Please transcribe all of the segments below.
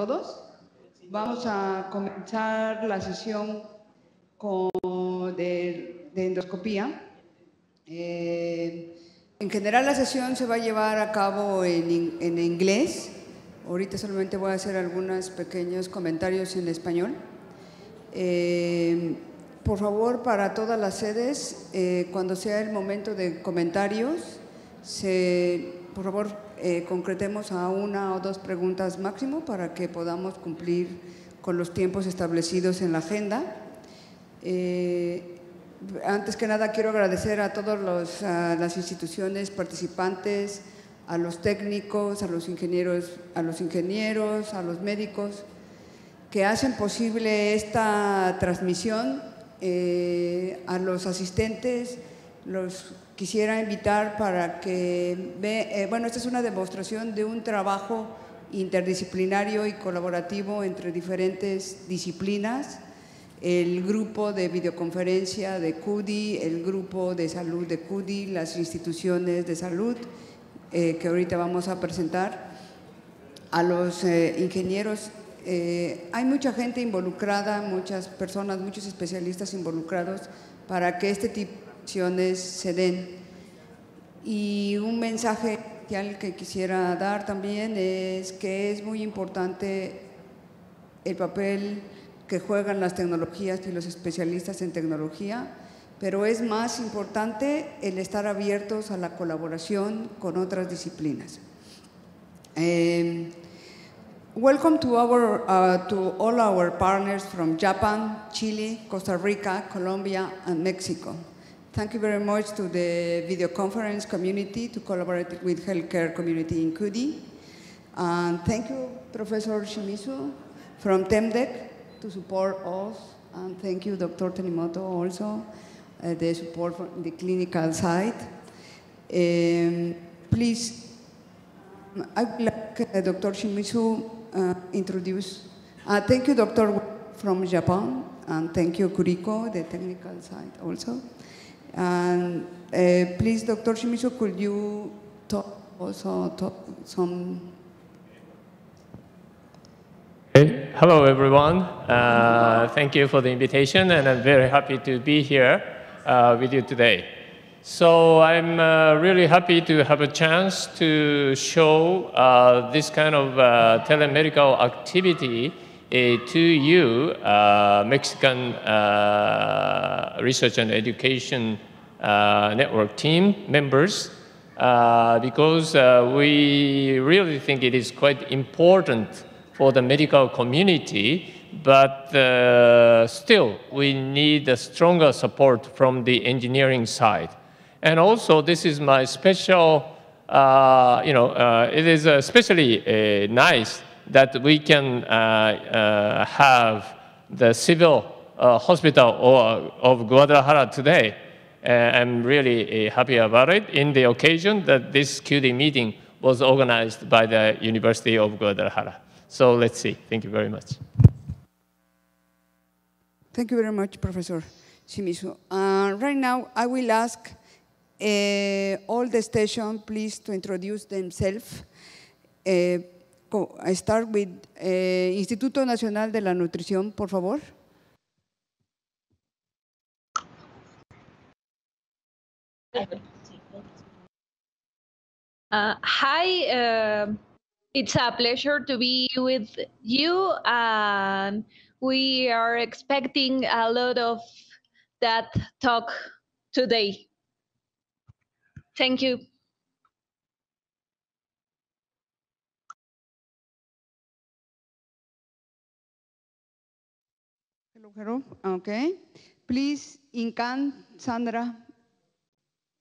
todos. Vamos a comenzar la sesión de endoscopía. En general la sesión se va a llevar a cabo en inglés. Ahorita solamente voy a hacer algunos pequeños comentarios en español. Por favor, para todas las sedes, cuando sea el momento de comentarios, por favor, concretemos a 1 o 2 preguntas máximo para que podamos cumplir con los tiempos establecidos en la agenda. Antes que nada, quiero agradecer a todas las instituciones participantes, a los técnicos, a los ingenieros, a los médicos, que hacen posible esta transmisión. A los asistentes los quisiera invitar para que bueno, esta es una demostración de un trabajo interdisciplinario y colaborativo entre diferentes disciplinas. El grupo de videoconferencia de CUDI, el grupo de salud de CUDI, las instituciones de salud que ahorita vamos a presentar, a los ingenieros. Hay mucha gente involucrada, muchas personas, muchos especialistas involucrados para que este tipo de acciones se den. Y un mensaje que quisiera dar también es que es muy importante el papel que juegan las tecnologías y los especialistas en tecnología, pero es más importante el estar abiertos a la colaboración con otras disciplinas. Welcome to all our partners from Japan, Chile, Costa Rica, Colombia, and Mexico. Thank you very much to the video conference community to collaborate with healthcare community in CUDI. And thank you, Professor Shimizu from TEMDEC to support us. And thank you, Dr. Tanimoto, also, the support from the clinical side. Please, I would like Dr. Shimizu introduce. Thank you, Dr. from Japan, and thank you, Kuriko, the technical side also. And please, Dr. Shimizu, could you talk some? Hey, hello, everyone. Thank you for the invitation, and I'm very happy to be here with you today. So I'm really happy to have a chance to show this kind of telemedical activity to you, Mexican Research and Education Network team members, because we really think it is quite important for the medical community, but still we need a stronger support from the engineering side. And also, this is my special, it is especially nice that we can have the civil hospital of Guadalajara today. I'm really happy about it in the occasion that this CUDI meeting was organized by the University of Guadalajara. So let's see. Thank you very much. Thank you very much, Professor Shimizu. Right now, I will ask all the station, please, to introduce themselves. I start with Instituto Nacional de la Nutrición, por favor. Hi, it's a pleasure to be with you, and we are expecting a lot of that talk today. Thank you. Hello. Okay. Please, Incan, Sandra,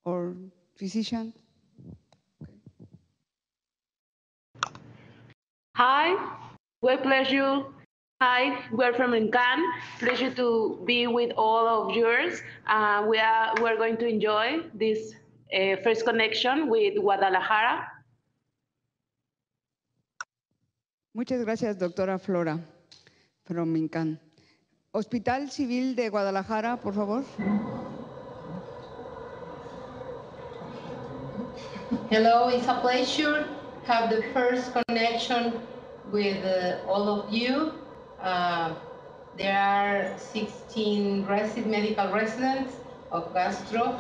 or physician. Hi, great pleasure. Hi, we're from Encan. Pleasure to be with all of yours. We're going to enjoy this first connection with Guadalajara. Muchas gracias, doctora Flora, from Encan. Hospital Civil de Guadalajara, por favor. Hello, it's a pleasure have the first connection with all of you. There are 16 medical residents of Gastro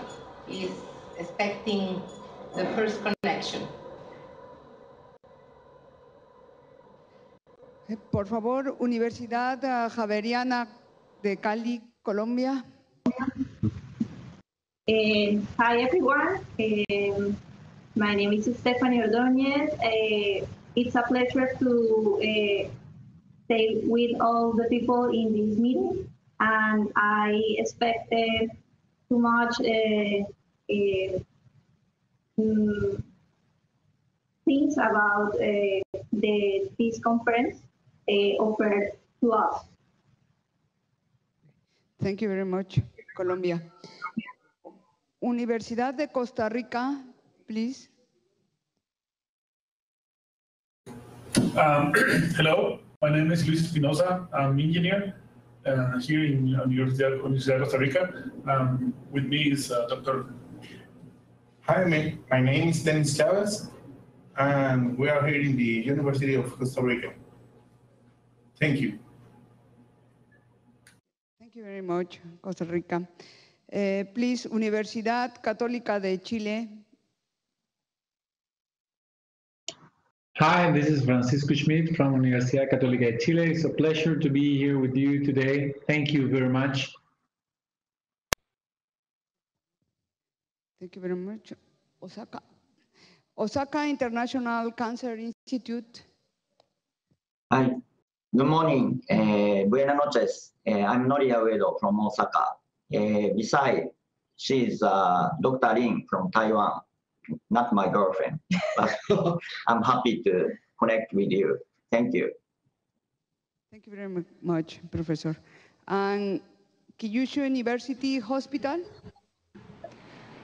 is expecting the first connection. Por favor, Universidad Javeriana de Cali, Colombia. Hi everyone, my name is Stephanie Ordóñez. It's a pleasure to stay with all the people in this meeting, and I expected too much things about this conference offered to us. Thank you very much, Colombia. Universidad de Costa Rica, please. Hello, my name is Luis Espinosa. I'm an engineer here in Universidad de Costa Rica. With me is Dr. Hi, my name is Dennis Chavez, and we are here in the University of Costa Rica. Thank you. Thank you very much, Costa Rica. Please, Universidad Católica de Chile. Hi, this is Francisco Schmidt from Universidad Católica de Chile. It's a pleasure to be here with you today. Thank you very much. Thank you very much. Osaka. Osaka International Cancer Institute. Hi, good morning. Buenas noches. I'm Noria Uedo from Osaka. Besides, she's Dr. Lin from Taiwan, not my girlfriend, but I'm happy to connect with you. Thank you. Thank you very much, Professor. And Kyushu University Hospital.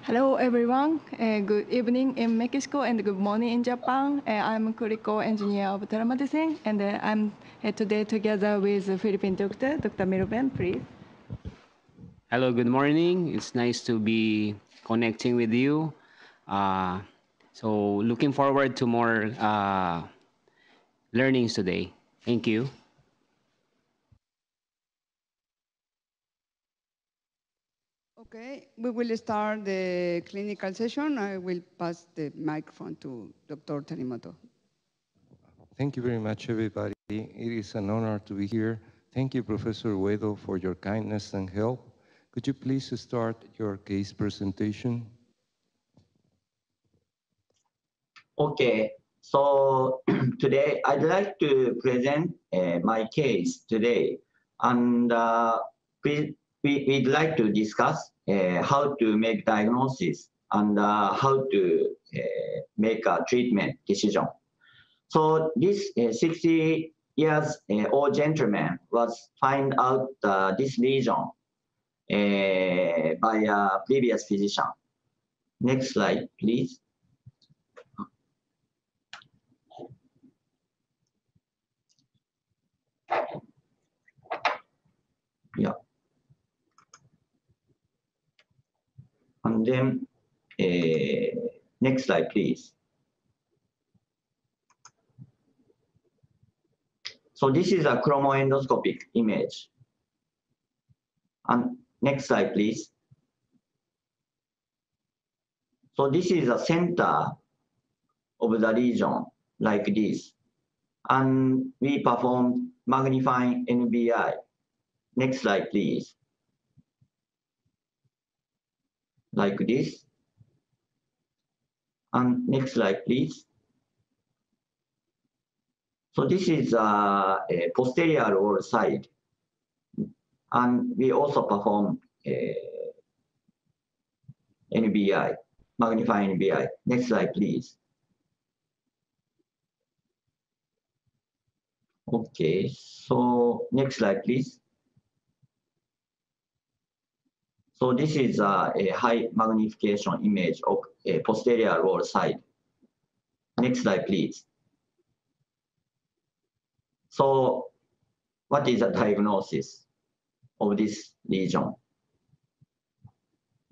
Hello, everyone. Good evening in Mexico and good morning in Japan. I'm clinical engineer of telemedicine, and I'm today together with Philippine doctor, Dr. Miruben, please. Hello, good morning. It's nice to be connecting with you. So looking forward to more learnings today. Thank you. Okay, we will start the clinical session. I will pass the microphone to Dr. Tanimoto. Thank you very much, everybody. It is an honor to be here. Thank you, Professor Uedo, for your kindness and help. Could you please start your case presentation? Okay, so today I'd like to present my case today, and we'd like to discuss how to make diagnosis and how to make a treatment decision. So this 60 years old gentleman was find out this lesion by a previous physician. Next slide, please. Yeah. And then next slide, please. So this is a chromoendoscopic image. And next slide, please. So this is the center of the lesion, like this. And we performed magnifying NBI. Next slide, please. Like this. And next slide, please. So this is a posterior wall side. And we also perform NBI, magnifying NBI. Next slide, please. Okay, so next slide, please. So this is a high magnification image of a posterior wall side. Next slide, please. So what is the diagnosis of this lesion?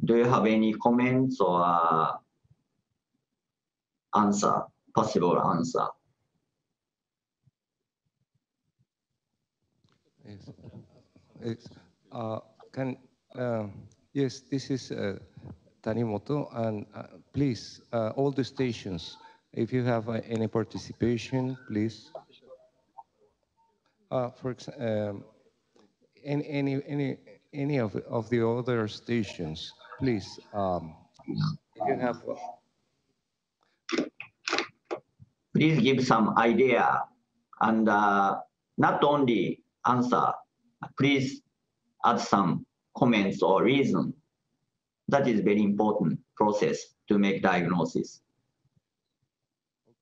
Do you have any comments or answer, possible answer? Yes. Yes. Yes, this is Tanimoto, and please, all the stations, if you have any participation, please. For example, any of the other stations, please. If you have. Please give some idea and not only answer. Please add some comments or reason. That is very important process to make diagnosis.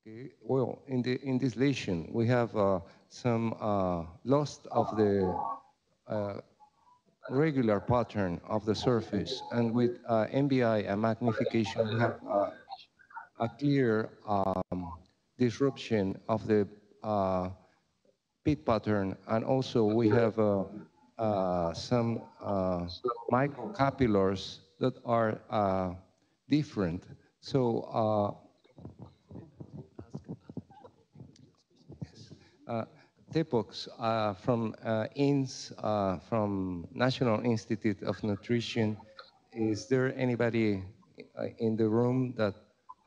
Okay. Well, in this lesion, we have some loss of the regular pattern of the surface, and with MBI and magnification, we have a clear disruption of the pit pattern, and also we have some microcapillars that are different. So TEPOX from INS, from National Institute of Nutrition. Is there anybody in the room that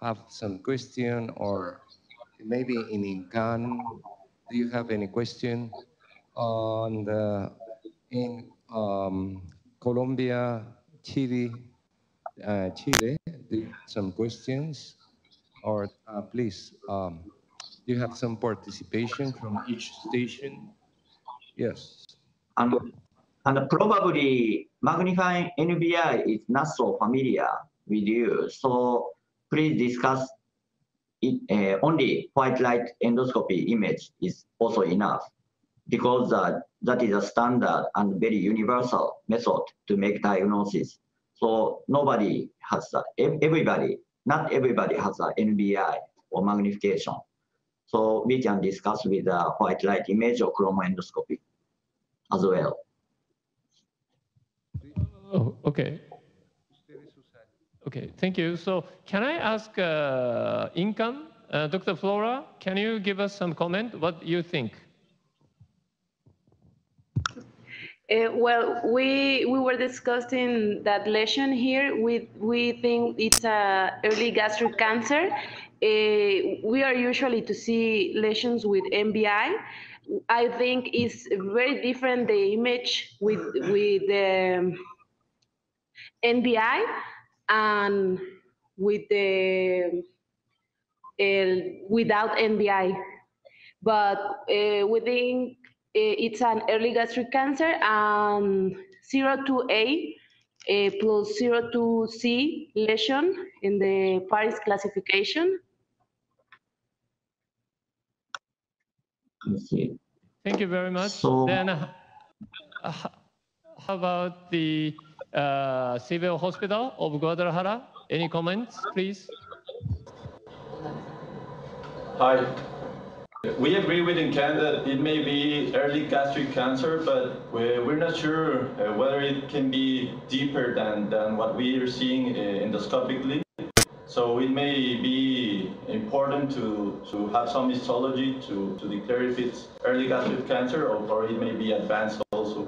have some question, or maybe in INCAN? Do you have any question on in Colombia, Chile? Do you have some questions? Or please, do you have some participation from each station? Yes. And probably magnifying NBI is not so familiar with you, so please discuss it. Only white light endoscopy image is also enough, because that is a standard and very universal method to make diagnosis. So nobody has not everybody has a NBI or magnification. So we can discuss with the white light image or chromoendoscopy as well. Oh, okay. Okay, thank you. So can I ask Incan, Dr. Flora, can you give us some comment? What you think? Well, we were discussing that lesion here. We think it's a early gastric cancer. We are usually to see lesions with MBI. I think it's very different the image with NBI and with the without NBI. But we think it's an early gastric cancer, and 02A plus 02C lesion in the Paris classification. Thank you very much. So, then how about the Civil Hospital of Guadalajara? Any comments, please? Hi. We agree with Incan that it may be early gastric cancer, but we're not sure whether it can be deeper than what we are seeing endoscopically. So it may be important to have some histology to declare if it's early gastric cancer, or it may be advanced also.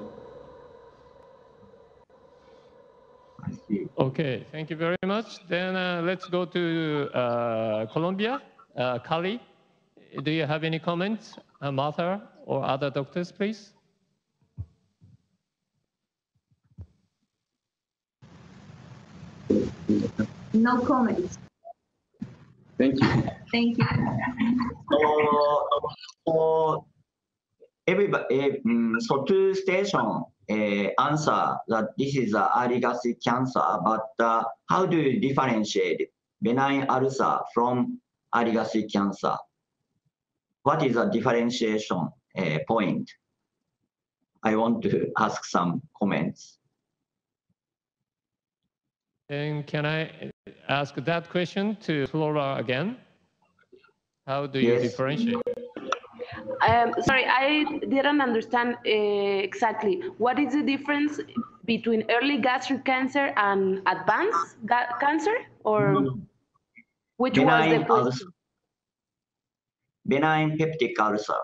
Okay, thank you very much. Then let's go to Colombia. Kali, do you have any comments? Martha or other doctors, please? No comments. Thank you. Thank you. So everybody, so two stations answer that this is early gastric cancer, but how do you differentiate benign ulcer from early gastric cancer? What is the differentiation point? I want to ask some comments. And can I ask that question to Flora again? How do you differentiate? Sorry, I didn't understand exactly. What is the difference between early gastric cancer and advanced cancer? Or which was the question? Benign peptic ulcer.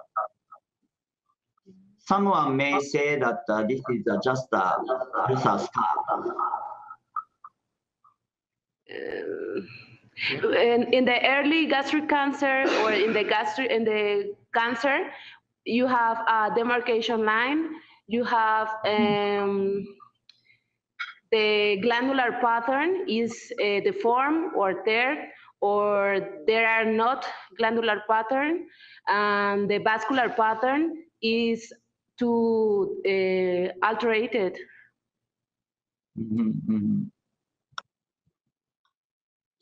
someone may say that this is just a ulcer scar. In the early gastric cancer or in the cancer, you have a demarcation line. You have the glandular pattern is deformed or teared, or there are not glandular pattern, and the vascular pattern is too alterated.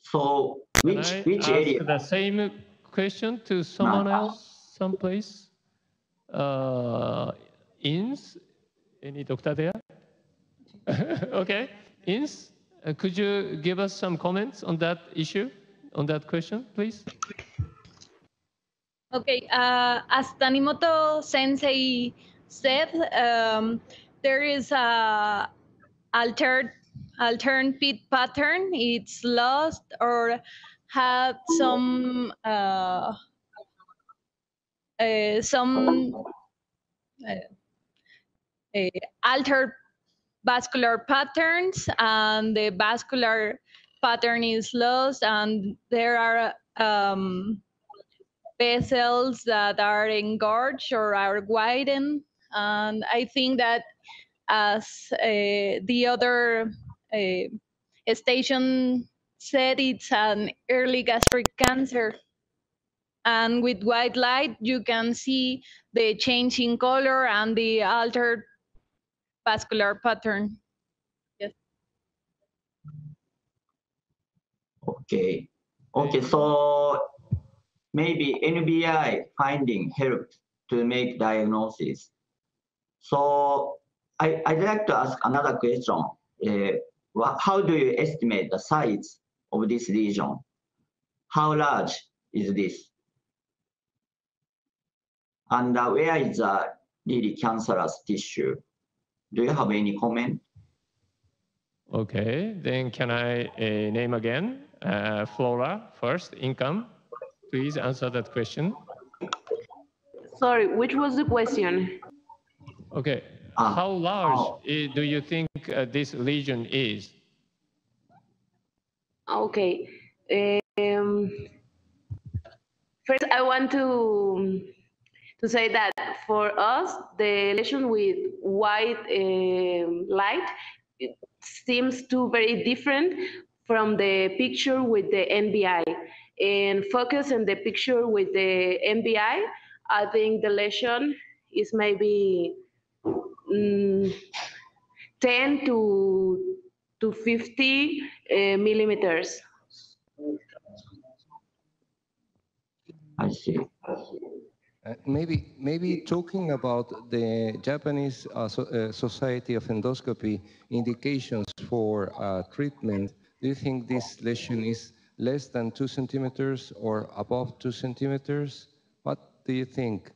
So which ask area? The same question to someone else, someplace. Ins, any doctor there? Okay, Ins, could you give us some comments on that issue, on that question, please? Okay, as Tanimoto Sensei said, there is a alternate pit pattern. It's lost or had some altered vascular patterns, and the vascular pattern is lost, and there are vessels that are engorged or are widened. And I think that, as the other station said, it's an early gastric cancer. And with white light, you can see the change in color and the altered vascular pattern. Yes. Okay. Okay, so maybe NBI finding helped to make diagnosis. So I'd like to ask another question. How do you estimate the size of this lesion? How large is this? And where is the really cancerous tissue? Do you have any comment? Okay, then can I name again? Flora first, income. Please answer that question. Sorry, which was the question? Okay, how large do you think this lesion is? Okay. First, I want to say that for us, the lesion with white light, it seems to very different from the picture with the NBI. And focus on the picture with the NBI, I think the lesion is maybe 10 to 50 millimeters. I see. Maybe talking about the Japanese Society of Endoscopy indications for treatment, do you think this lesion is less than 2 centimeters or above 2 centimeters? What do you think?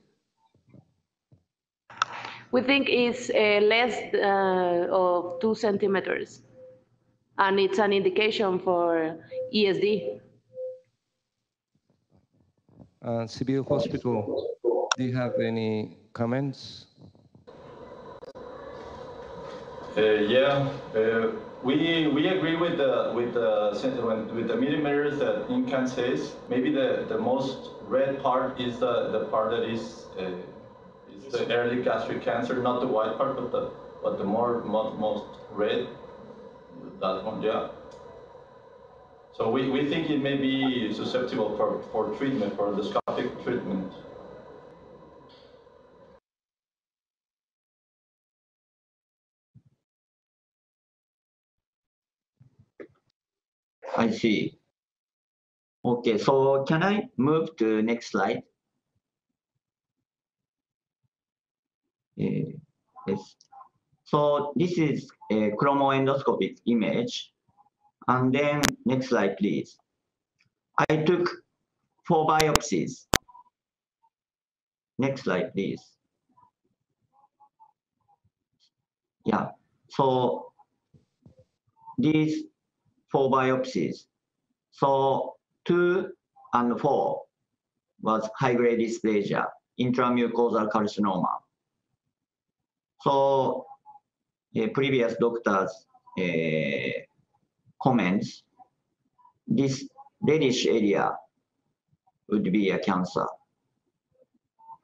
We think it's less of 2 centimeters, and it's an indication for ESD. Civil Hospital, do you have any comments? Yeah, we agree with the millimeters that Incan says. Maybe the most red part is the part that is the early gastric cancer, not the white part, but the most red. That one, yeah. So we think it may be susceptible for treatment, for endoscopic treatment. I see. Okay, so can I move to next slide? Yes. So this is a chromoendoscopic image. And then next slide, please. I took 4 biopsies. Next slide, please. Yeah, so these 4 biopsies. So 2 and 4 was high-grade dysplasia, intramucosal carcinoma. So previous doctors' comments, this reddish area would be a cancer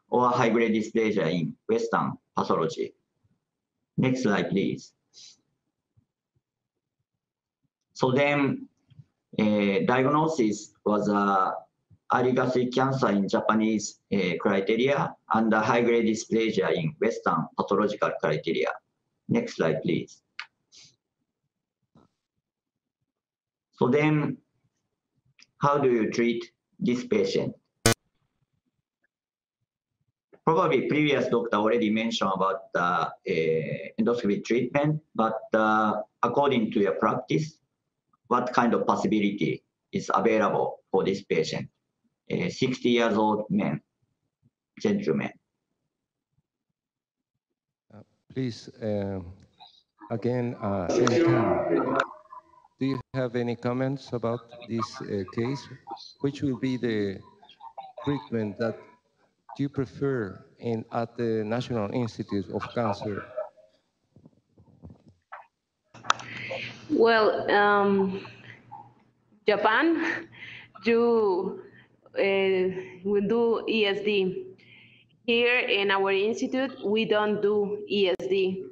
or high-grade dysplasia in Western pathology. Next slide, please. So then diagnosis was early gastric cancer in Japanese criteria and high-grade dysplasia in Western pathological criteria. Next slide, please. So then, how do you treat this patient? Probably previous doctor already mentioned about endoscopy treatment, but according to your practice, what kind of possibility is available for this patient? 60 years old man, gentleman. Please, again, Enkan, do you have any comments about this case? Which will be the treatment that you prefer at the National Institute of Cancer? Well, Japan, you will do ESD. Here in our institute, we don't do ESD.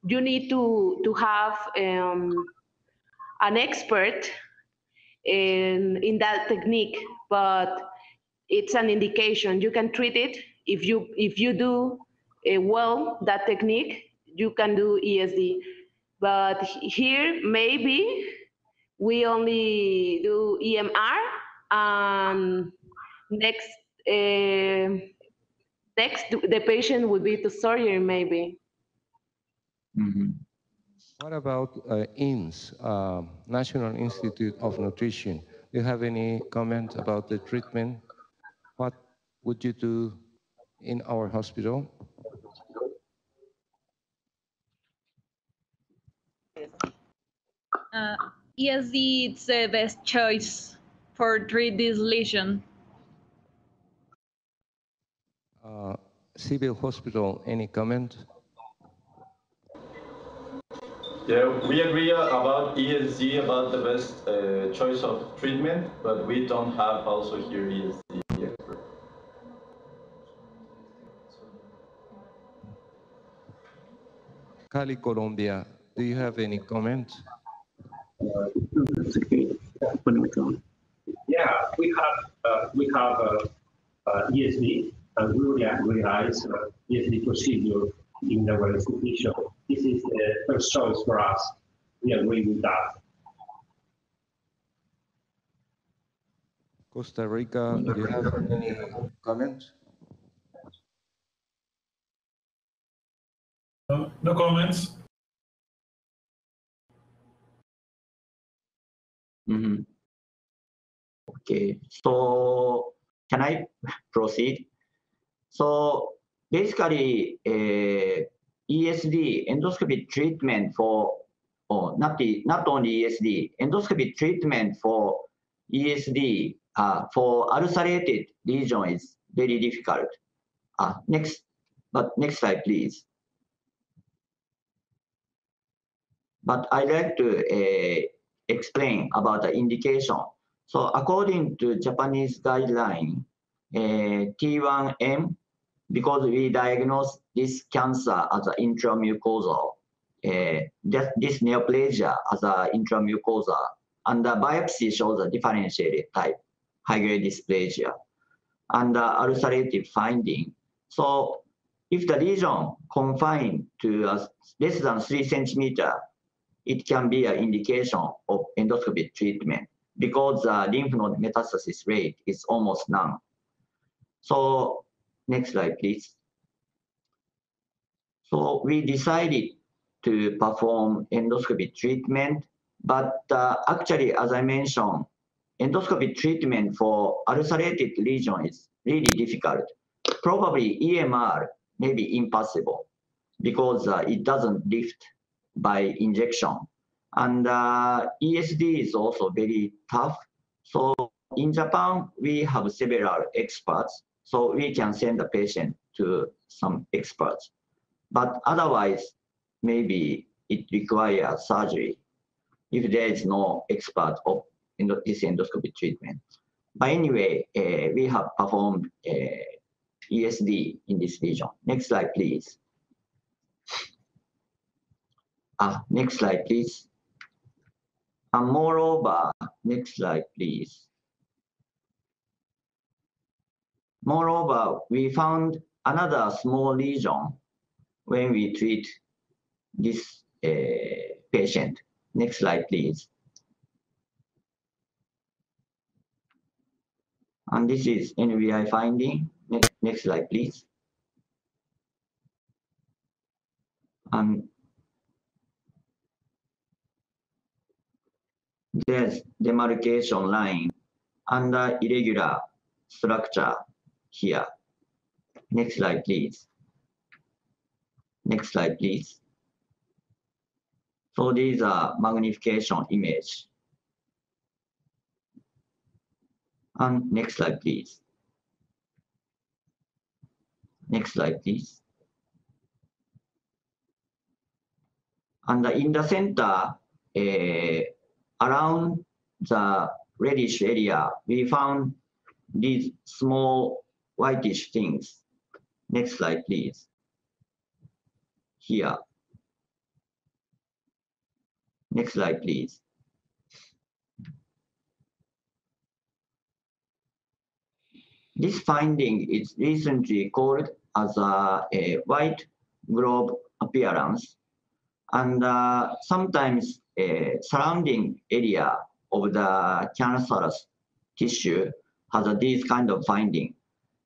You need to have an expert in that technique, but it's an indication. You can treat it if you do well that technique. You can do ESD, but here maybe we only do EMR, and next the patient would be to surgery maybe. Mm-hmm. What about INS, National Institute of Nutrition? Do you have any comment about the treatment? What would you do in our hospital? ESD is the best choice for treat this lesion. Civil Hospital, any comment? Yeah, we agree about ESD, about the best choice of treatment, but we don't have also here ESD expert. Cali, Colombia, do you have any comment? Yeah, we have ESD, and we realize ESD procedure in our institution. This is the first choice for us. We agree with that. Costa Rica, do you have any comment? No comments. Mm-hmm. Okay, so can I proceed? So basically, ESD, endoscopy treatment for, not only ESD, endoscopy treatment for ESD for ulcerated lesion is very difficult. Next slide, please. But I'd like to explain about the indication. So according to Japanese guideline, T1M, because we diagnose this cancer as an intramucosal, this neoplasia as an intramucosal, and the biopsy shows a differentiated type, high-grade dysplasia, and ulcerative finding. So if the lesion confined to less than 3 centimeters, it can be an indication of endoscopy treatment because the lymph node metastasis rate is almost none. So next slide, please. So we decided to perform endoscopy treatment, but actually, as I mentioned, endoscopy treatment for ulcerated lesion is really difficult. Probably EMR may be impossible because it doesn't lift by injection. And ESD is also very tough. So in Japan, we have several experts, so we can send the patient to some experts. but otherwise, maybe it requires surgery if there is no expert of this endoscopy treatment. But anyway, we have performed ESD in this region. Next slide, please. Next slide, please. And moreover, next slide, please. Moreover, we found another small lesion when we treat this patient. Next slide, please. And this is NBI finding. Next slide, please. And there's demarcation line under irregular structure here. Next slide, please. Next slide, please. So these are magnification image. And next slide, please. Next slide, please. And in the center, around the reddish area, we found these small whitish things. Next slide, please. Here. Next slide, please. This finding is recently called as a white globe appearance, and sometimes surrounding area of the cancerous tissue has this kind of finding.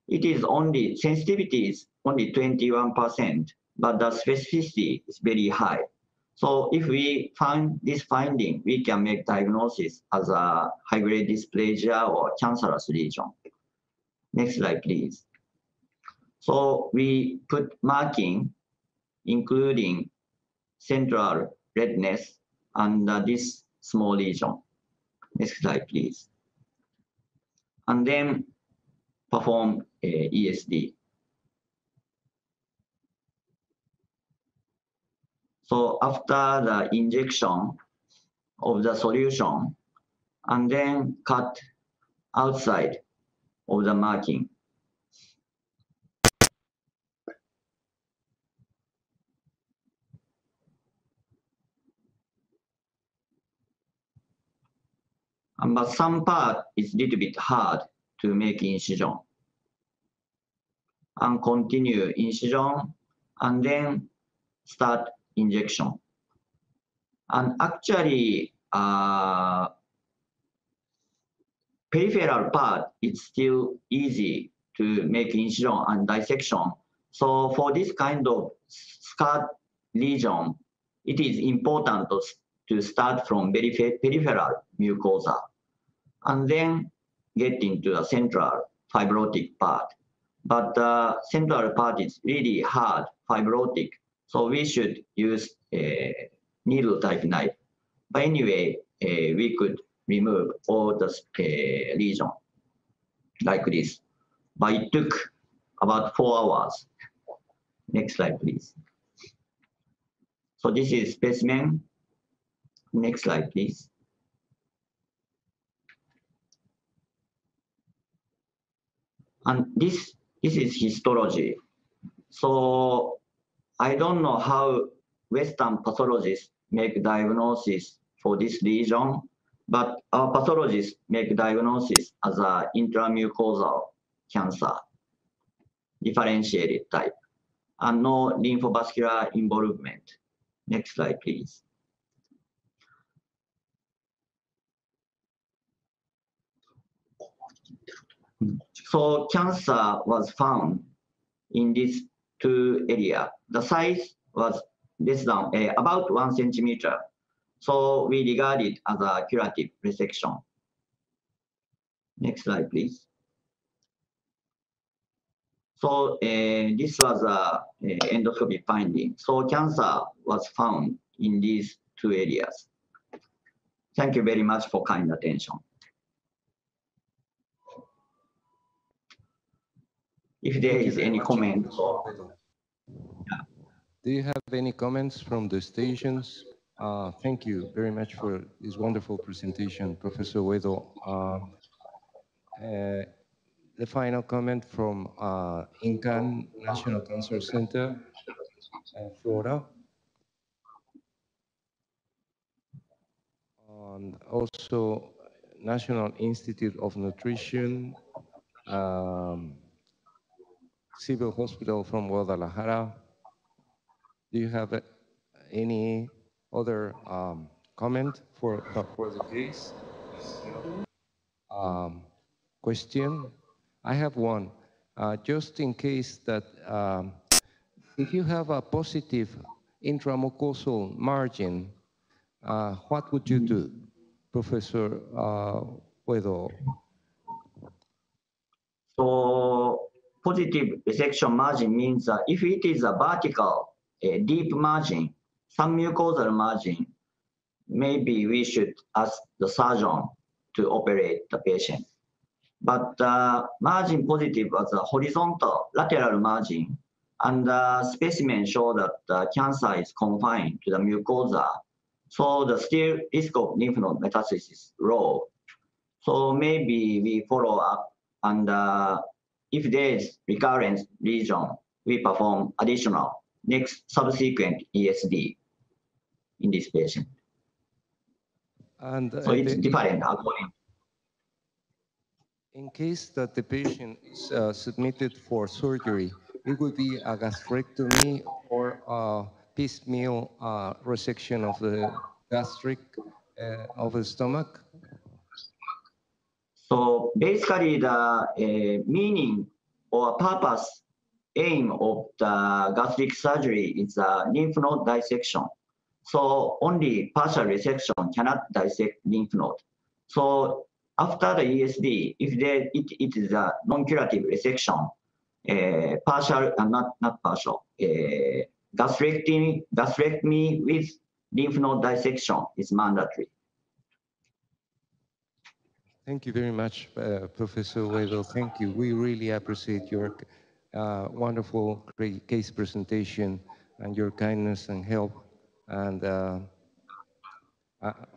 It is only, sensitivity is only 21%, but the specificity is very high. So if we find this finding, we can make diagnosis as a high-grade dysplasia or cancerous lesion. Next slide, please. So we put marking, including central redness and this small lesion. Next slide, please. And then perform ESD. So after the injection of the solution, and then cut outside of the marking. But some part is a little bit hard to make incision. And continue incision, and then start injection. And actually, peripheral part is still easy to make incision and dissection. So for this kind of scarred lesion, it is important to start from peripheral mucosa and then get into the central fibrotic part. But the central part is really hard, fibrotic, so we should use a needle type knife. But anyway, we could remove all the lesion like this. But it took about 4 hours. Next slide, please. So this is specimen. Next slide, please. And this is histology. So I don't know how Western pathologists make diagnosis for this lesion, but our pathologists make diagnosis as a intramucosal cancer, differentiated type, and no lymphovascular involvement. Next slide, please. So cancer was found in these 2 areas. The size was less than about 1 centimeter. So we regard it as a curative resection. Next slide, please. So this was a endoscopy finding. So cancer was found in these 2 areas. Thank you very much for kind attention. If there is any comment. Yeah. Do you have any comments from the stations? Thank you very much for this wonderful presentation, Professor Uedo. The final comment from INCAN National Cancer Center, Florida. And also National Institute of Nutrition, Civil Hospital from Guadalajara. Do you have any other comment for the case? Question? I have one. Just in case that if you have a positive intramucosal margin, what would you do, Professor Uedo? So positive resection margin means that if it is a vertical, a deep margin, some mucosal margin, maybe we should ask the surgeon to operate the patient. But margin positive was a horizontal lateral margin, and the specimen show that the cancer is confined to the mucosa. So the still risk of lymph node metastasis is low. So maybe we follow up, and if there is recurrence lesion, we perform additional next subsequent ESD in this patient. And so it's different according. In case that the patient is submitted for surgery, it would be a gastrectomy or a piecemeal resection of the gastric of the stomach? So basically the meaning or purpose, aim of the gastric surgery is a lymph node dissection. So only partial resection cannot dissect lymph node. So after the ESD, if it is a non-curative resection, partial and not partial, gastrectomy with lymph node dissection is mandatory. Thank you very much, Professor Uedo. Thank you. We really appreciate your wonderful case presentation and your kindness and help. And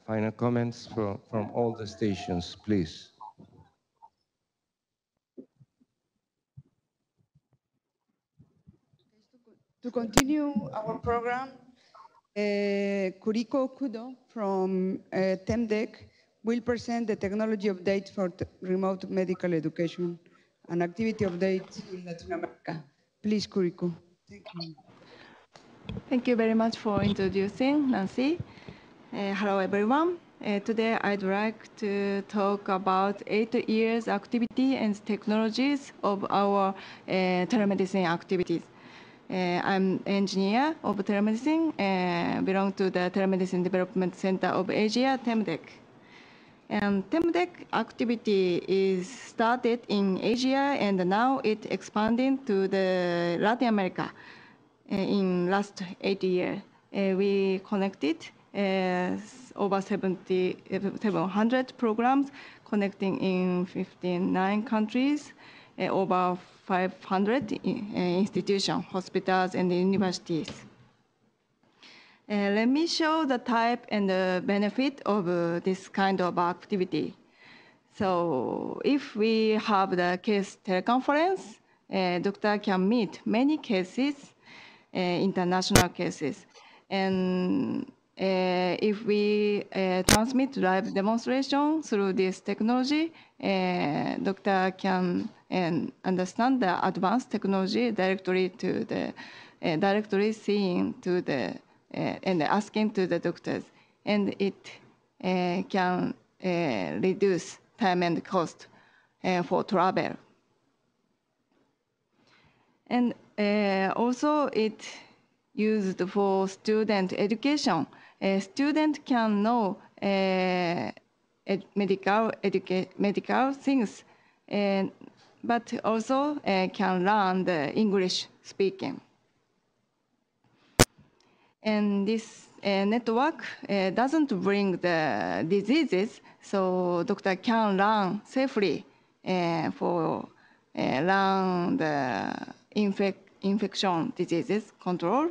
final comments from all the stations, please. To continue our program, Kuriko Kudo from TEMDEC will present the technology update for remote medical education and activity updates in Latin America. Please, Kuriko. Thank you. Thank you very much for introducing Nancy. Hello, everyone. Today, I'd like to talk about 8 years activity and technologies of our telemedicine activities. I'm engineer of telemedicine, belong to the Telemedicine Development Center of Asia, TEMDEC. And TEMDEC activity is started in Asia, and now it expanding to the Latin America. In last 8 years, we connected over 700 programs connecting in 59 countries, over 500 institutions, hospitals, and universities. Let me show the type and the benefit of this kind of activity. So if we have the case teleconference, doctor can meet many cases, international cases. And if we transmit live demonstration through this technology, doctor can understand the advanced technology directly to the directly seeing to the and asking to the doctors, and it can reduce time and cost for travel. And also it used for student education. A student can know medical things, but also can learn the English speaking. And this network doesn't bring the diseases, so doctor can learn safely for learn the infection diseases control.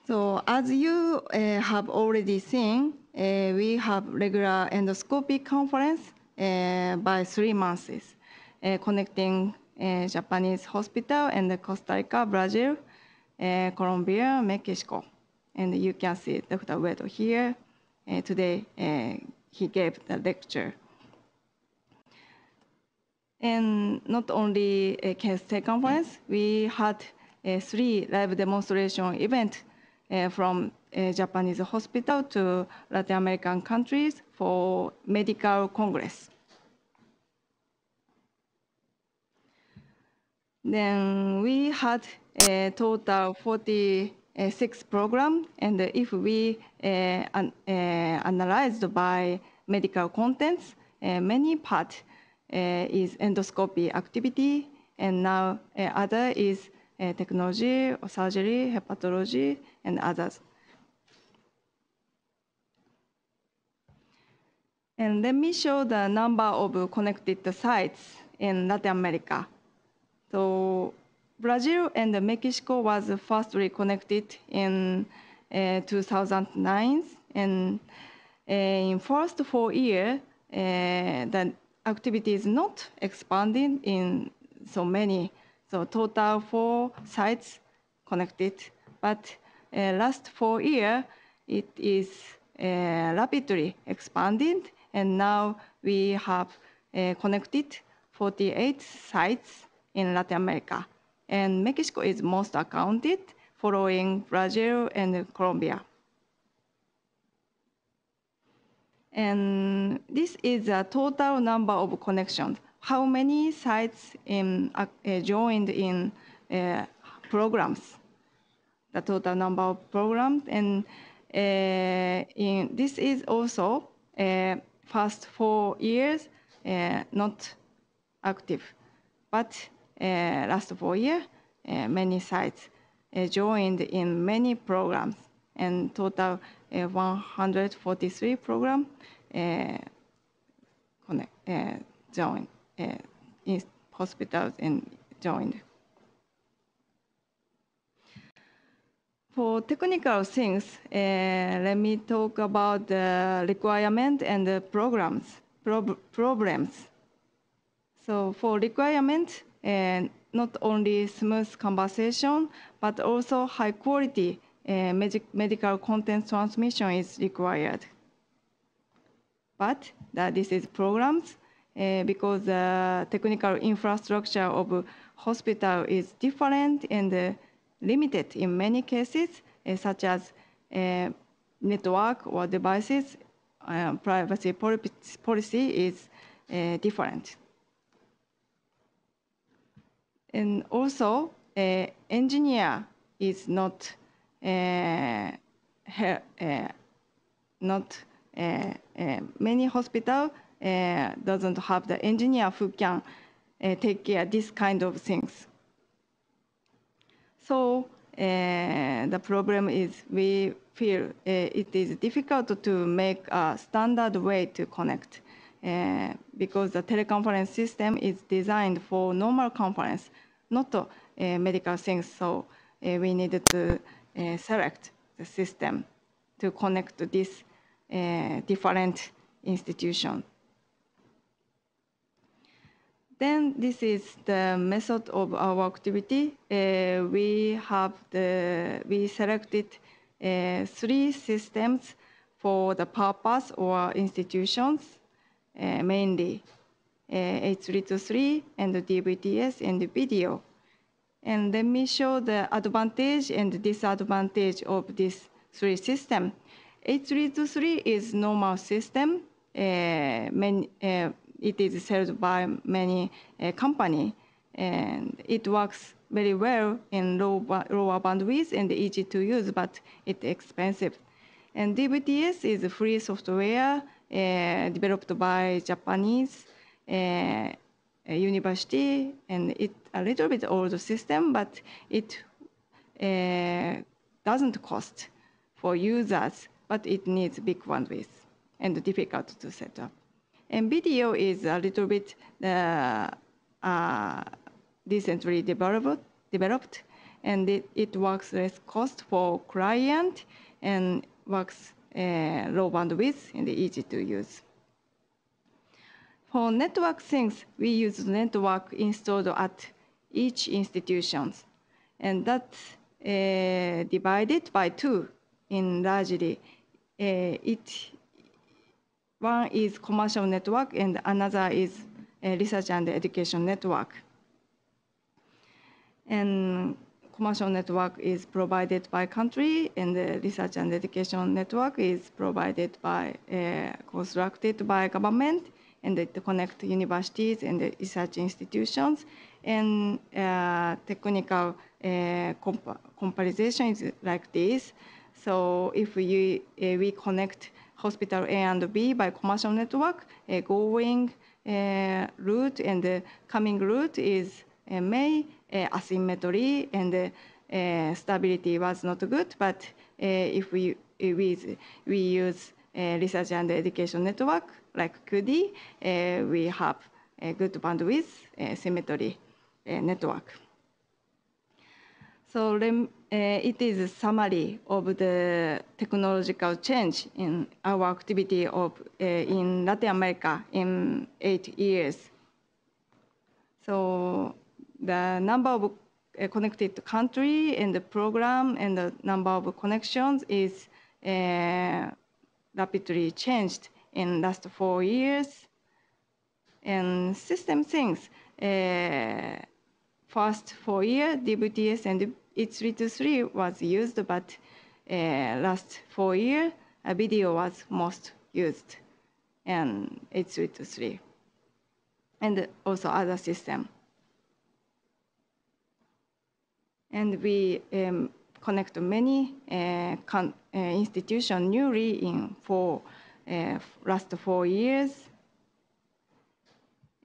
So as you have already seen, we have regular endoscopy conference by 3 months, connecting Japanese hospital and Costa Rica, Brazil, Colombia, Mexico. And you can see Dr. Uedo here. Today, he gave the lecture. And not only a KST conference, we had 3 live demonstration events from Japanese hospital to Latin American countries for medical congress. Then we had a total 46 program, and if we analyzed by medical contents, many part is endoscopy activity, and now other is technology, surgery, hepatology, and others. And let me show the number of connected sites in Latin America. So Brazil and Mexico was firstly connected in 2009, and in first 4 years, the activity is not expanding in so many. So total 4 sites connected, but last 4 years, it is rapidly expanding, and now we have connected 48 sites in Latin America. And Mexico is most accounted, following Brazil and Colombia. And this is a total number of connections. How many sites joined in programs? The total number of programs. And this is also first 4 years not active. But last 4 years, many sites joined in many programs, and total 143 programs joined in hospitals and joined. For technical things, let me talk about the requirement and the problems. So for requirement, not only smooth conversation, but also high quality medical content transmission is required. But this is programs, because the technical infrastructure of hospital is different and limited in many cases, such as network or devices. Privacy policy is different. And also, engineer is not many hospital doesn't have the engineer who can take care of this kind of things. So the problem is we feel it is difficult to make a standard way to connect. Because the teleconference system is designed for normal conference, not medical things. So we needed to select the system to connect this different institution. Then this is the method of our activity. We selected 3 systems for the purpose or institutions. Mainly H323 and DVTS and video. And let me show the advantage and disadvantage of these 3 systems. H323 is normal system. It is sold by many companies, and it works very well in lower bandwidth and easy to use, but it's expensive. And DVTS is a free software developed by Japanese university, and it's a little bit old system, but it doesn't cost for users, but it needs big bandwidth and difficult to set up. And video is a little bit recently developed, and it works less cost for client and works low bandwidth and easy to use. For network things, we use network installed at each institution, and that's divided by two in largely. One is commercial network and another is research and education network. And commercial network is provided by country, and the research and education network is provided by, constructed by government, and it connect universities and the research institutions. And technical comparison is like this. So if we connect hospital A and B by commercial network, going route and the coming route is may asymmetry and stability was not good, but if we use research and education network like QD, we have a good bandwidth symmetry network. So it is a summary of the technological change in our activity in Latin America in 8 years. So the number of connected country and the program and the number of connections is rapidly changed in last 4 years. And system things, first 4 years, DVTS and H323 was used, but last 4 years, a video was most used, and H323, and also other system. And we connect many institutions newly in last 4 years.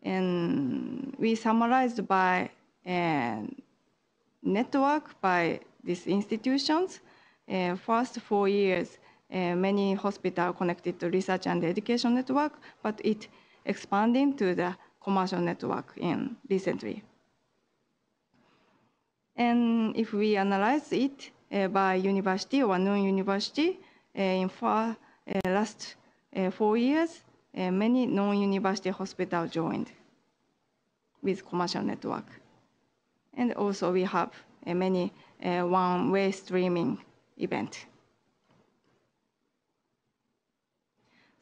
And we summarized by network by these institutions. First 4 years, many hospitals connected to research and education network, but it expanding to the commercial network in recently. And if we analyze it by university or non-university, in last 4 years, many non-university hospitals joined with commercial network. And also we have many one-way streaming event.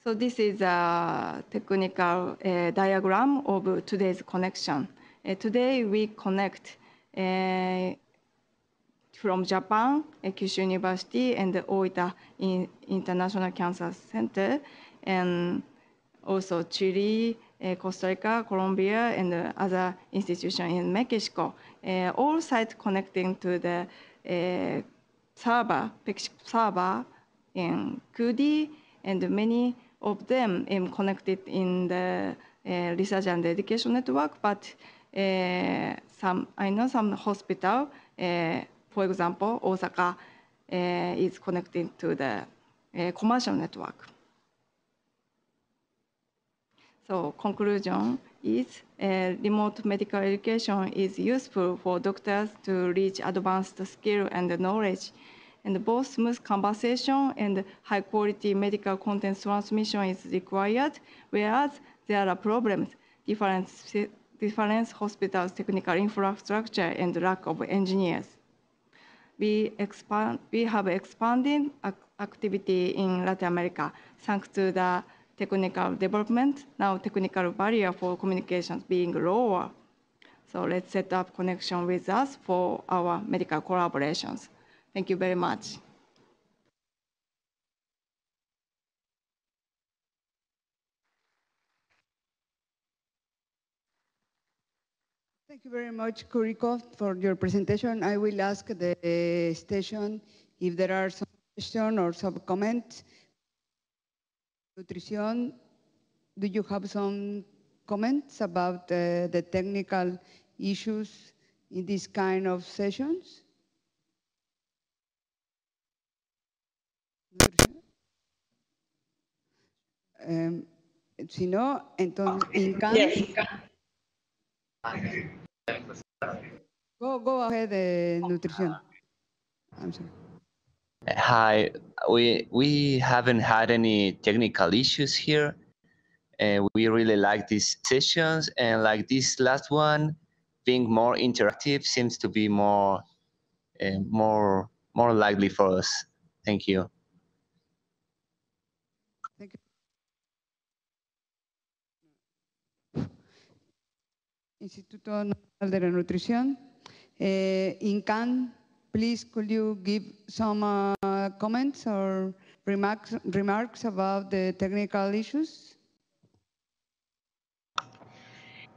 So this is a technical diagram of today's connection. Today we connect from Japan, Kyushu University, and the Oita International Cancer Center, and also Chile, Costa Rica, Colombia, and other institutions in Mexico. All sites connecting to the server in QD, and many of them connected in the research and education network, but I know some hospital, for example, Osaka, is connected to the commercial network. So conclusion is remote medical education is useful for doctors to reach advanced skill and knowledge, and both smooth conversation and high quality medical content transmission is required, whereas there are problems, different hospitals' technical infrastructure and lack of engineers. We have expanded activity in Latin America thanks to the technical development. Now technical barrier for communications being lower. So let's set up connection with us for our medical collaborations. Thank you very much. Thank you very much, Kuriko, for your presentation. I will ask the station if there are some questions or some comments. Nutrition, do you have some comments about the technical issues in this kind of sessions? Si no, entonces, Yes. Go ahead, nutrition. I'm sorry. Hi, we haven't had any technical issues here. We really like these sessions, and like this last one, being more interactive seems to be more likely for us. Thank you. Thank you. Instituto Nacional de la Nutrición. Incan, please could you give some comments or remarks about the technical issues?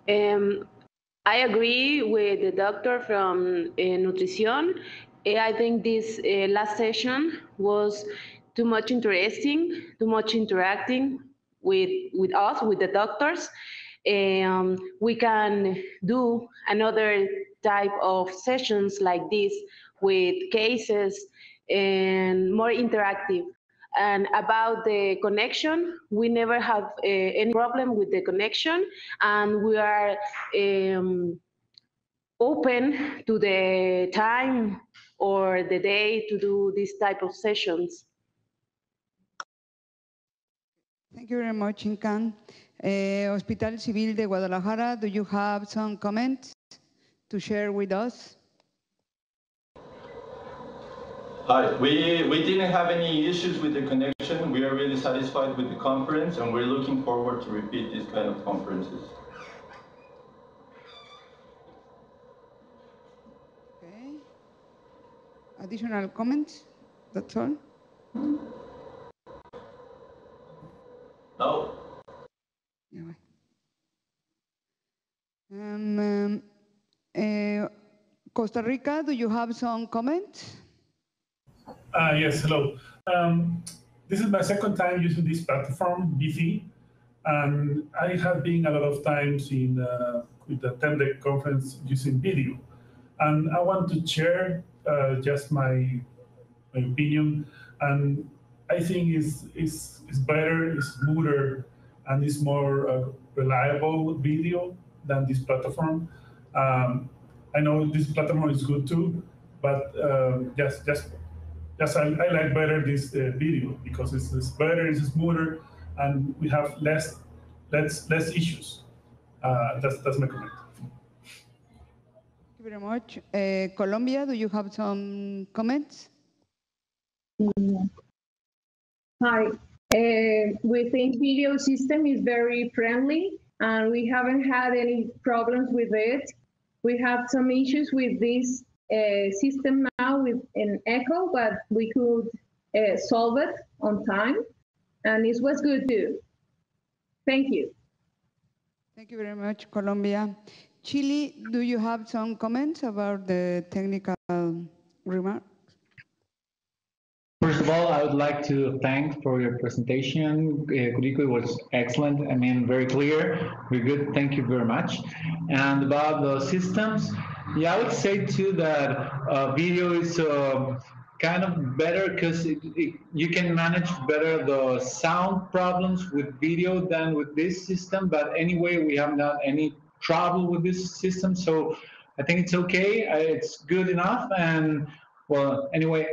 I agree with the doctor from Nutrición. I think this last session was too much interesting, too much interacting with us, with the doctors. We can do another type of sessions like this with cases and more interactive. And about the connection, we never have any problem with the connection, and we are open to the time or the day to do this type of sessions. Thank you very much, Incan. Hospital Civil de Guadalajara, do you have some comments to share with us? Hi, we didn't have any issues with the connection. We are really satisfied with the conference, and we're looking forward to repeat these kind of conferences. Okay. Additional comments? That's all? No. Costa Rica, do you have some comments? Yes, hello. This is my second time using this platform, BC, and I have been a lot of times with the TEMDEC conference using video. And I want to share just my opinion, and I think it's better, it's smoother, and it's more reliable video than this platform. I know this platform is good too, but I like better this video because it's better, it's smoother, and we have less issues. That's my comment. Thank you very much. Colombia, do you have some comments? Hi. We think video system is very friendly, and we haven't had any problems with it. We have some issues with this system now with an echo, but we could solve it on time, and it was good too. Thank you. Thank you very much, Colombia. Chile, do you have some comments about the technical remarks? First of all, I would like to thank for your presentation. Curico, it was excellent. I mean, very clear. Very good. Thank you very much. And about the systems, yeah, I would say too that video is kind of better because you can manage better the sound problems with video than with this system. But anyway, we have not any trouble with this system, so I think it's okay. It's good enough. And well, anyway,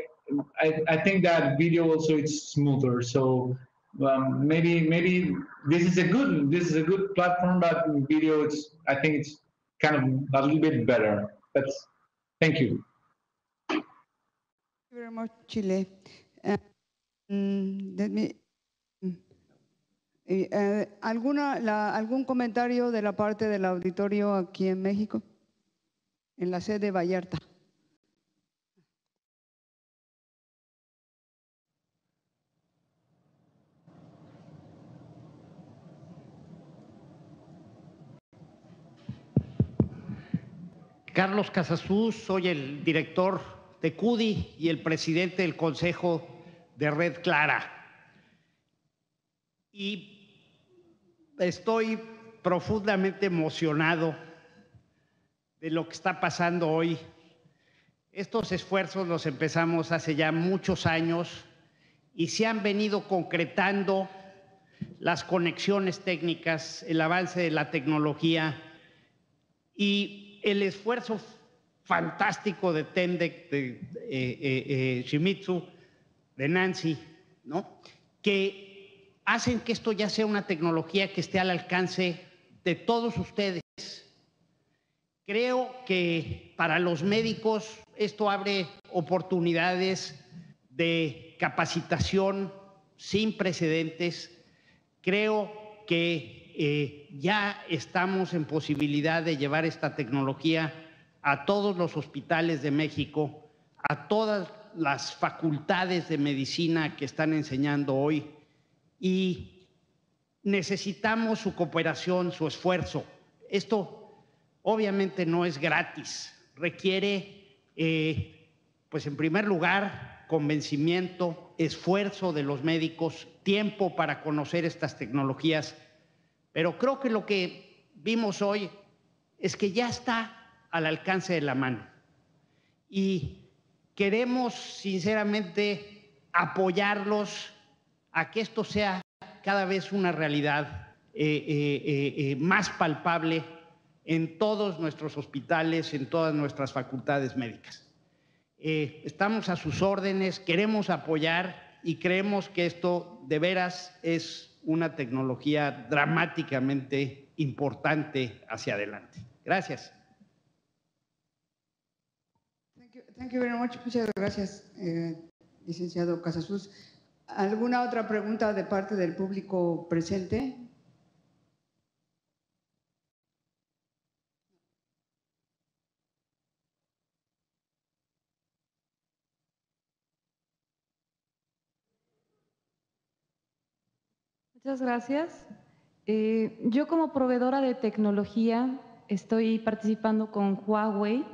I think that video also is smoother. So maybe this is a good platform, but video I think it's kind of a little bit better. Thank you. Thank you very much, Chile. Let me. ¿Algún comentario de la parte del auditorio aquí en México? En la sede Vallarta. Carlos Casasú, soy el director de CUDI y el presidente del Consejo de Red Clara. Y estoy profundamente emocionado de lo que está pasando hoy. Estos esfuerzos los empezamos hace ya muchos años y se han venido concretando las conexiones técnicas, el avance de la tecnología y el esfuerzo fantástico de Tendec, de Shimizu, de Nancy, ¿no? Que hacen que esto ya sea una tecnología que esté al alcance de todos ustedes. Creo que para los médicos esto abre oportunidades de capacitación sin precedentes. Creo que ya estamos en posibilidad de llevar esta tecnología a todos los hospitales de México, a todas las facultades de medicina que están enseñando hoy, y necesitamos su cooperación, su esfuerzo. Esto obviamente no es gratis, requiere, pues en primer lugar, convencimiento, esfuerzo de los médicos, tiempo para conocer estas tecnologías, pero creo que lo que vimos hoy es que ya está al alcance de la mano y queremos sinceramente apoyarlos a que esto sea cada vez una realidad más palpable en todos nuestros hospitales, en todas nuestras facultades médicas. Estamos a sus órdenes, queremos apoyar y creemos que esto de veras es una tecnología dramáticamente importante hacia adelante. Gracias. Thank you very much. Muchas gracias, licenciado Casasus. ¿Alguna otra pregunta de parte del público presente? Muchas gracias. Yo como proveedora de tecnología estoy participando con Huawei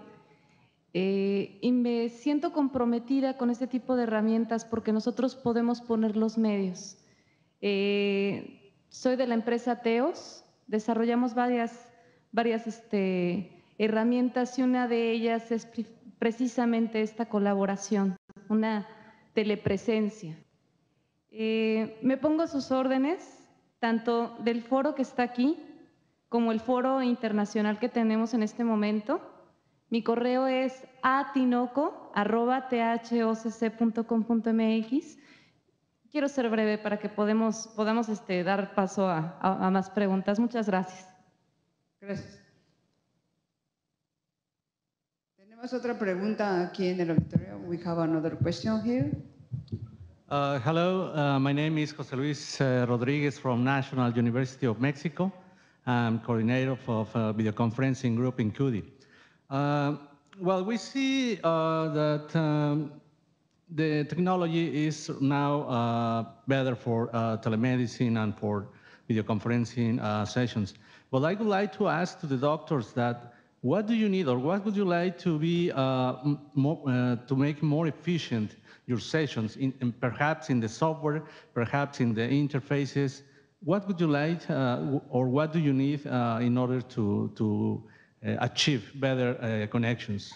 y me siento comprometida con este tipo de herramientas porque nosotros podemos poner los medios. Soy de la empresa Teos, desarrollamos varias herramientas y una de ellas es precisamente esta colaboración, una telepresencia. Me pongo a sus órdenes, tanto del foro que está aquí, como el foro internacional que tenemos en este momento. Mi correo es atinoco@thocc.com.mx. Quiero ser breve para que podamos dar paso a más preguntas. Muchas gracias. Gracias. Tenemos otra pregunta aquí en el auditorio. We have another question here. Hello, my name is José Luis Rodriguez from National University of Mexico. I'm coordinator of a video conferencing group in CUDI. Well, we see that the technology is now better for telemedicine and for video conferencing sessions. But I would like to ask to the doctors that what do you need or what would you like to be to make more efficient your sessions, perhaps in the software, perhaps in the interfaces? What would you like or what do you need in order to achieve better connections?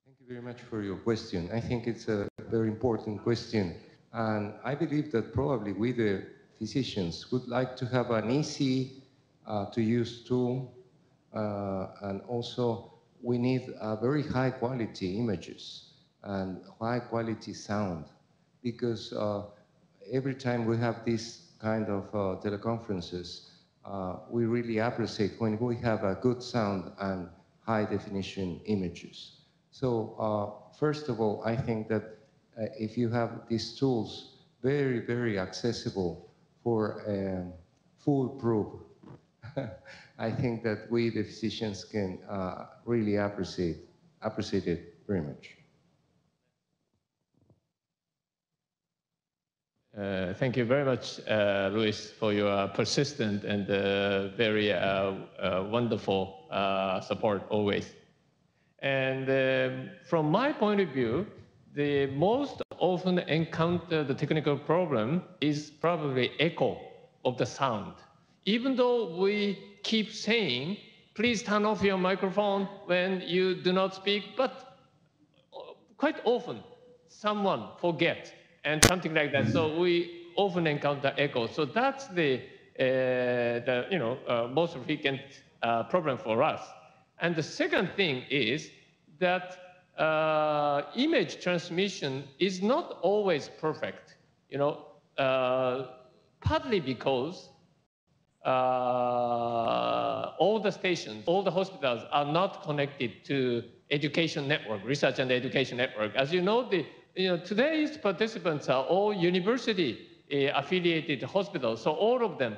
Thank you very much for your question. I think it's a very important question. And I believe that probably we, the physicians, would like to have an easy to use tool. And also, we need very high quality images and high quality sound, because every time we have this kind of teleconferences, we really appreciate when we have a good sound and high definition images. So first of all, I think that if you have these tools very, very accessible for foolproof, I think that we, the physicians, can really appreciate it very much. Thank you very much, Luis, for your persistent and very wonderful support always. And from my point of view, the most often encountered technical problem is probably echo of the sound. Even though we keep saying, please turn off your microphone when you do not speak, but quite often someone forgets and something like that. So we often encounter echo. So that's the the most frequent problem for us. And the second thing is that image transmission is not always perfect, partly because all the stations, all the hospitals are not connected to education network, research and education network. As you know, today's participants are all university affiliated hospitals. So all of them,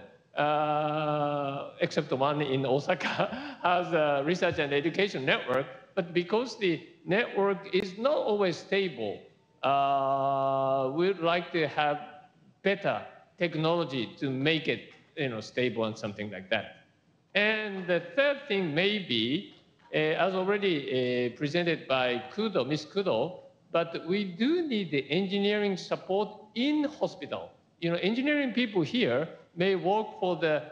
except one in Osaka, has a research and education network. But because the network is not always stable, we'd like to have better technology to make it stable and something like that. And the third thing may be, as already presented by Kudo, Ms. Kudo, but we do need the engineering support in hospital. Engineering people here may work for the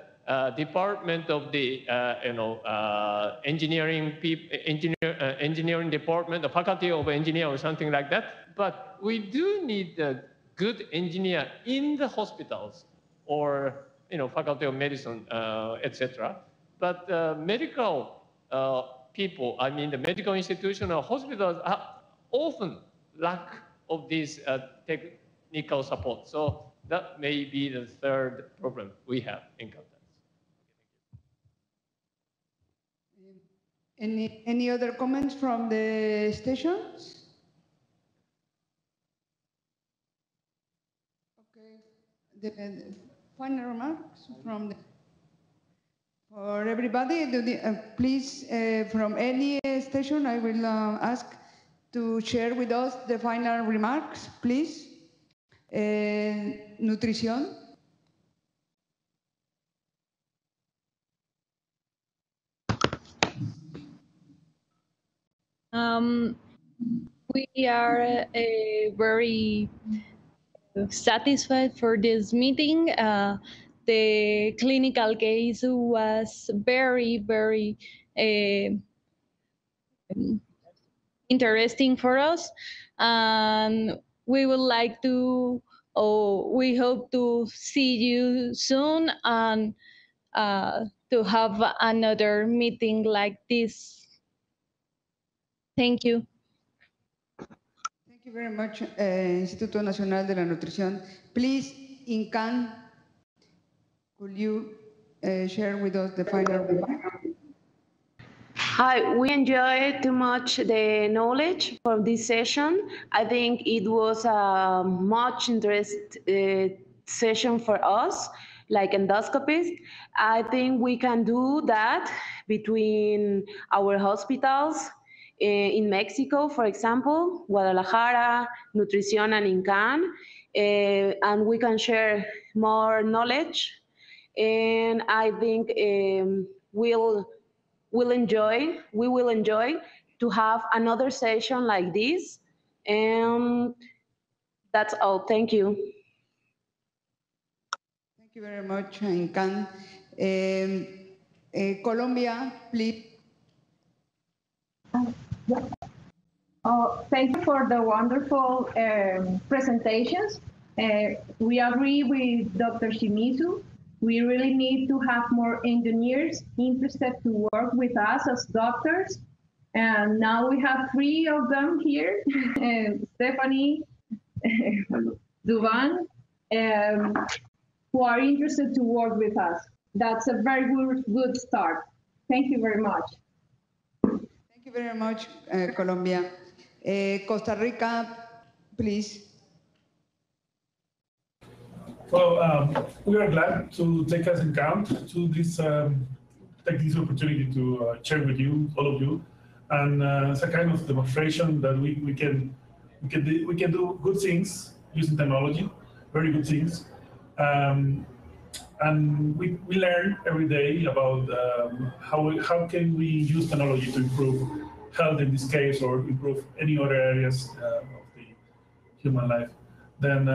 department of the engineering department, the faculty of engineer or something like that. But we do need a good engineer in the hospitals or faculty of medicine, etc. But medical people, I mean the medical institution or hospitals are often lack of this technical support. So that may be the third problem we have encountered. Any other comments from the stations? Okay. The final remarks from for everybody. Please, from any station, I will ask to share with us the final remarks, please. Nutrición. We are very satisfied for this meeting. The clinical case was very, very interesting for us, and we would like to, we hope to see you soon and to have another meeting like this. Thank you. Thank you very much, Instituto Nacional de la Nutrición. Please, Incan, could you share with us the final remarks? Hi, we enjoyed too much the knowledge from this session. I think it was a much interesting session for us, like endoscopists. I think we can do that between our hospitals in Mexico, for example, Guadalajara, Nutrición, and Incan, and we can share more knowledge. And I think we will enjoy to have another session like this. And that's all. Thank you. Thank you very much, Incan. Colombia, please. Thank you for the wonderful presentations. We agree with Dr. Shimizu. We really need to have more engineers interested to work with us as doctors. And now we have 3 of them here, Stephanie, Duvan, who are interested to work with us. That's a very good start. Thank you very much. Thank you very much, Colombia. Costa Rica, please. Well, we are glad to take us in count to this, take this opportunity to share with you, all of you, and it's a kind of demonstration that we can do good things using technology, very good things, and we learn every day about how can we use technology to improve health in this case, or improve any other areas of the human life. Then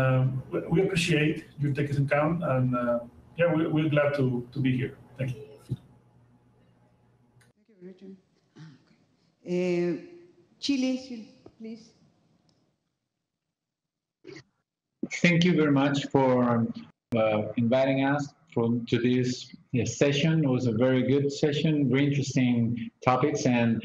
we appreciate you take us in account, and yeah, we're glad to be here. Thank you. Thank you, Richard. Chile, please. Thank you very much for inviting us. to this session. It was a very good session, very interesting topics, and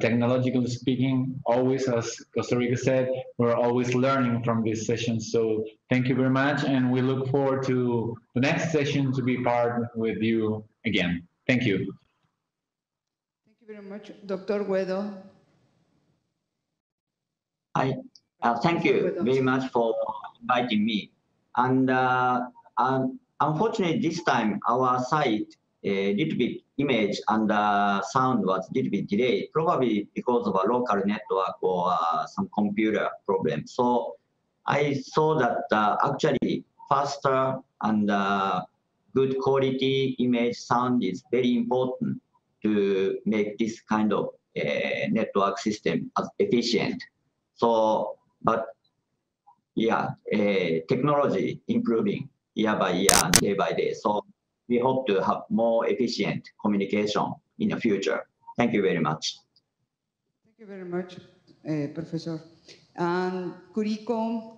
technologically speaking, always, as Costa Rica said, we're always learning from these sessions. So thank you very much, and we look forward to the next session to be part with you again. Thank you. Thank you very much, Dr. Guedo. Thank you very much for inviting me. And unfortunately, this time our site little bit image and sound was little bit delayed, probably because of a local network or some computer problem. So I saw that actually faster and good quality image sound is very important to make this kind of network system as efficient. So, but yeah, technology improving year by year and day by day. So we hope to have more efficient communication in the future. Thank you very much. Thank you very much, Professor. And Kuriko,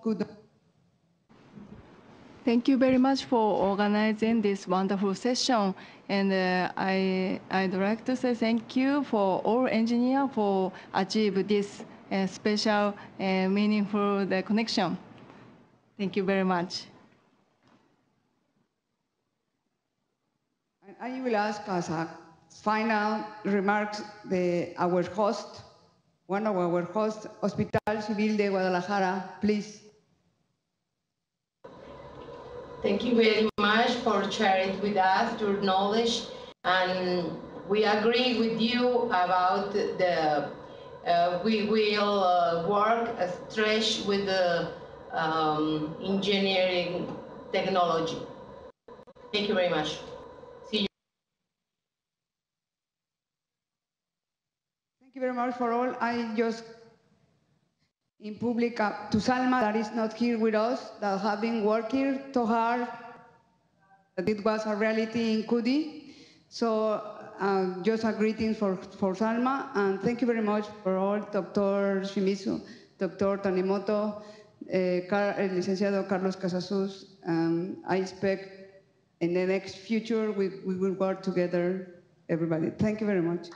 Thank you very much for organizing this wonderful session. And I'd like to say thank you for all engineers for achieve this special meaningful connection. Thank you very much. I will ask as a final remarks our host, one of our hosts, Hospital Civil de Guadalajara, please. Thank you very much for sharing with us your knowledge, and we agree with you about the we will work a stretch with the engineering technology. Thank you very much. See you. Thank you very much for all. I just in public to Salma that is not here with us, that have been working so hard, that it was a reality in Cudi. So just a greeting for Salma, and thank you very much for all, Dr. Shimizu, Dr. Tanimoto, el licenciado Carlos Casasus. I expect in the next future we will work together, everybody. Thank you very much.